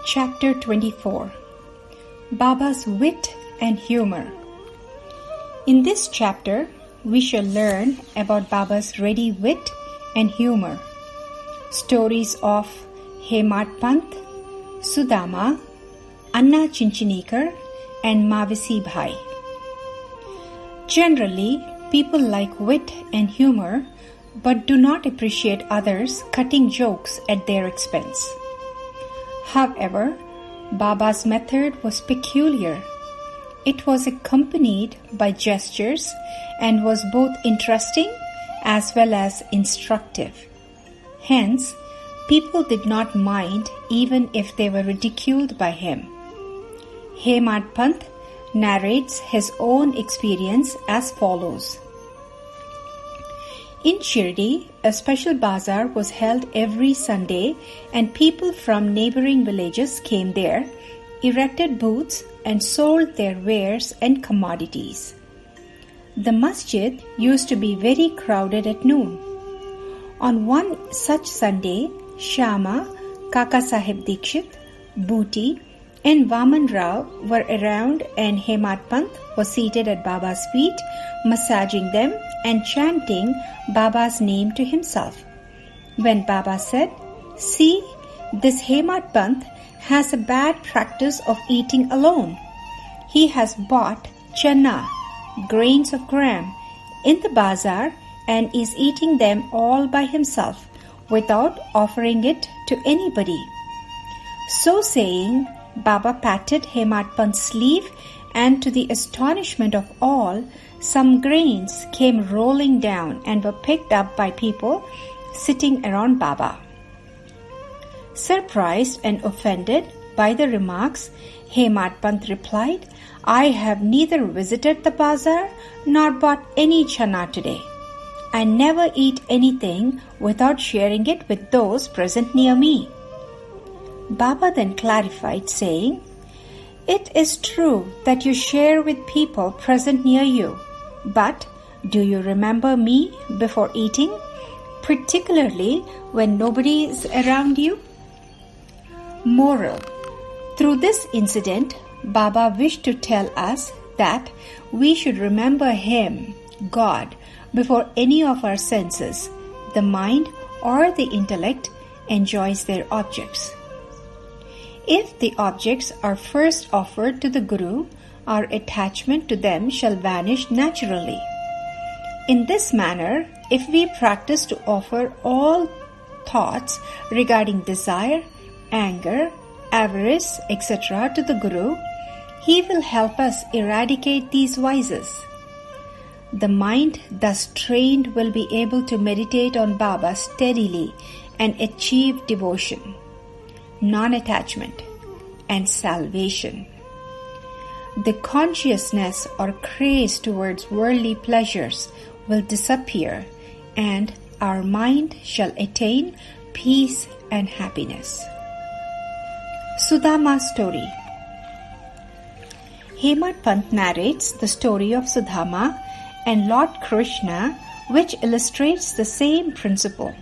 Chapter 24 Baba's Wit and Humor. In this chapter, we shall learn about Baba's ready wit and humor, stories of Hemad Pant, Sudama, Anna Chinchinikar, and Mavisi Bhai. Generally, people like wit and humor, but do not appreciate others cutting jokes at their expense. However, Baba's method was peculiar. It was accompanied by gestures and was both interesting as well as instructive. Hence, people did not mind even if they were ridiculed by him. Hemad Pant narrates his own experience as follows. In Shirdi, a special bazaar was held every Sunday and people from neighboring villages came there, erected booths and sold their wares and commodities. The masjid used to be very crowded at noon. On one such Sunday, Shama, Kaka Sahib Dikshit, Booty and Vaman Rao were around and Hemad Pant was seated at Baba's feet, massaging them and chanting Baba's name to himself. When Baba said, "See, this Hemad Pant has a bad practice of eating alone. He has bought chana, grains of gram, in the bazaar and is eating them all by himself without offering it to anybody." So saying, Baba patted Hemad Pant's sleeve and to the astonishment of all, some grains came rolling down and were picked up by people sitting around Baba. Surprised and offended by the remarks, Hemad Pant replied, "I have neither visited the bazaar nor bought any chana today. I never eat anything without sharing it with those present near me." Baba then clarified, saying, "It is true that you share with people present near you, but do you remember me before eating, particularly when nobody is around you?" Moral: through this incident, Baba wished to tell us that we should remember Him, God, before any of our senses, the mind or the intellect, enjoys their objects. If the objects are first offered to the Guru, our attachment to them shall vanish naturally. In this manner, if we practice to offer all thoughts regarding desire, anger, avarice, etc. to the Guru, he will help us eradicate these vices. The mind thus trained will be able to meditate on Baba steadily and achieve devotion, non-attachment, and salvation. The consciousness or craze towards worldly pleasures will disappear and our mind shall attain peace and happiness. Sudama's story. Hemad Pant narrates the story of Sudama and Lord Krishna, which illustrates the same principle.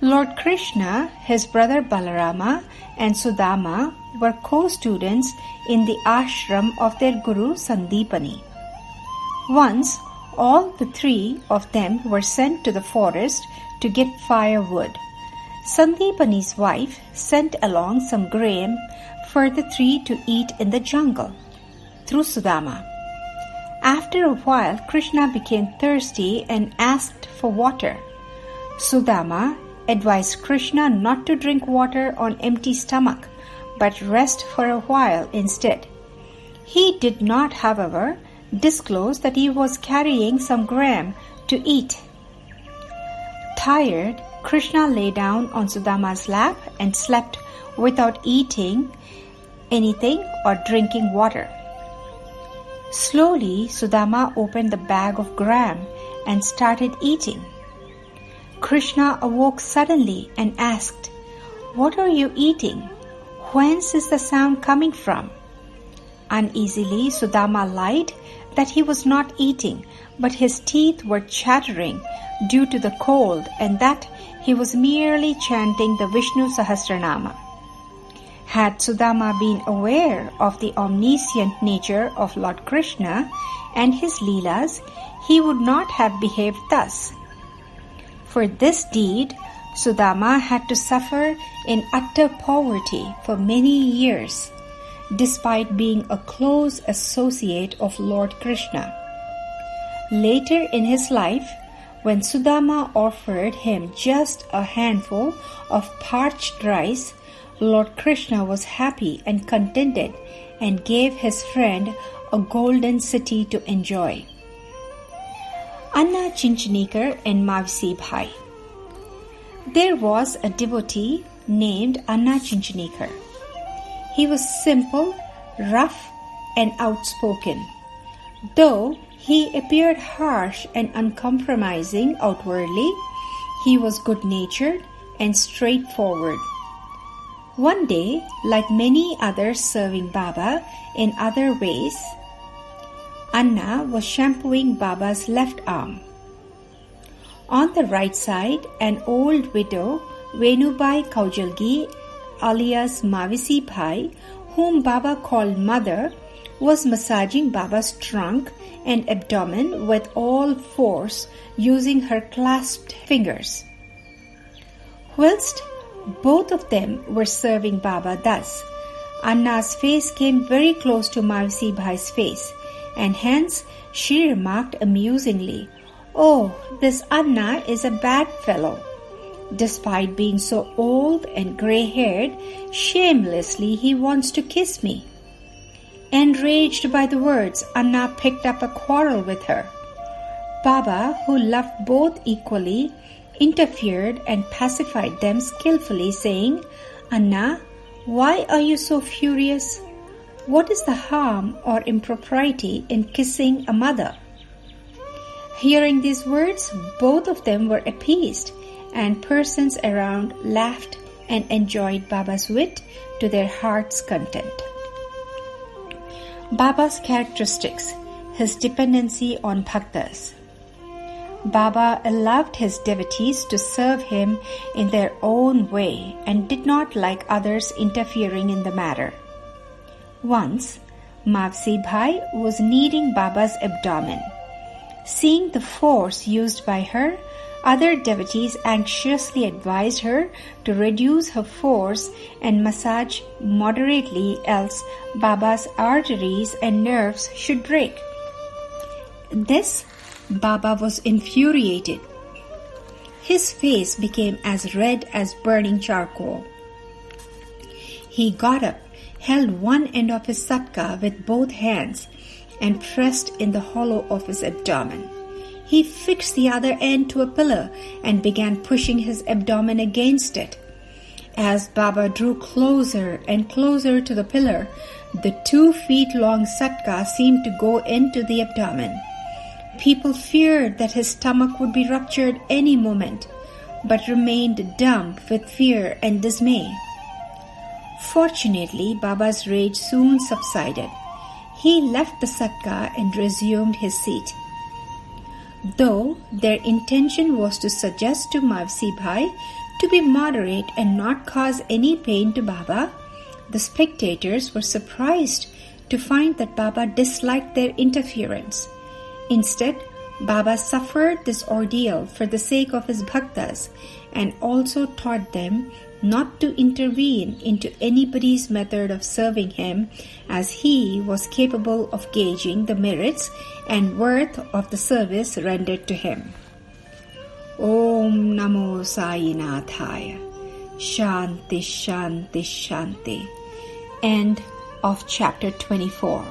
Lord Krishna, his brother Balarama, and Sudama were co-students in the ashram of their guru Sandipani. Once, all the three of them were sent to the forest to get firewood. Sandipani's wife sent along some grain for the three to eat in the jungle through Sudama. After a while, Krishna became thirsty and asked for water. Sudama advised Krishna not to drink water on empty stomach, but rest for a while instead. He did not, however, disclose that he was carrying some gram to eat. Tired, Krishna lay down on Sudama's lap and slept without eating anything or drinking water. Slowly, Sudama opened the bag of gram and started eating. Krishna awoke suddenly and asked, "What are you eating? Whence is the sound coming from?" Uneasily, Sudama lied that he was not eating, but his teeth were chattering due to the cold and that he was merely chanting the Vishnu Sahasranama. Had Sudama been aware of the omniscient nature of Lord Krishna and his Leelas, he would not have behaved thus. For this deed, Sudama had to suffer in utter poverty for many years, despite being a close associate of Lord Krishna. Later in his life, when Sudama offered him just a handful of parched rice, Lord Krishna was happy and contented and gave his friend a golden city to enjoy. Anna Chinchanikar and Mavsi Bhai. There was a devotee named Anna Chinchanikar. He was simple, rough, and outspoken. Though he appeared harsh and uncompromising outwardly, he was good-natured and straightforward. One day, like many others serving Baba in other ways, Anna was shampooing Baba's left arm. On the right side, an old widow, Venubai Kaujalgi, alias Mavisi Bhai, whom Baba called Mother, was massaging Baba's trunk and abdomen with all force using her clasped fingers. Whilst both of them were serving Baba thus, Anna's face came very close to Mavsi Bhai's face, and hence she remarked amusingly, "Oh, this Anna is a bad fellow. Despite being so old and grey-haired, shamelessly he wants to kiss me." Enraged by the words, Anna picked up a quarrel with her. Baba, who loved both equally, interfered and pacified them skillfully, saying, "Anna, why are you so furious? What is the harm or impropriety in kissing a mother?" Hearing these words, both of them were appeased, and persons around laughed and enjoyed Baba's wit to their heart's content. Baba's characteristics, his dependency on bhaktas. Baba allowed his devotees to serve him in their own way and did not like others interfering in the matter. Once, Mavsi Bhai was kneading Baba's abdomen. Seeing the force used by her, other devotees anxiously advised her to reduce her force and massage moderately, else Baba's arteries and nerves should break. This Baba was infuriated. His face became as red as burning charcoal. He got up, held one end of his satka with both hands, and pressed in the hollow of his abdomen. He fixed the other end to a pillar and began pushing his abdomen against it. As Baba drew closer and closer to the pillar, the 2 feet long satka seemed to go into the abdomen. People feared that his stomach would be ruptured any moment, but remained dumb with fear and dismay. Fortunately, Baba's rage soon subsided. He left the satka and resumed his seat. Though their intention was to suggest to Mavsi Bhai to be moderate and not cause any pain to Baba, the spectators were surprised to find that Baba disliked their interference. Instead, Baba suffered this ordeal for the sake of his bhaktas and also taught them not to intervene into anybody's method of serving him, as he was capable of gauging the merits and worth of the service rendered to him. Om Namo Sainathaya. Shanti, Shanti, Shanti. End of chapter 24.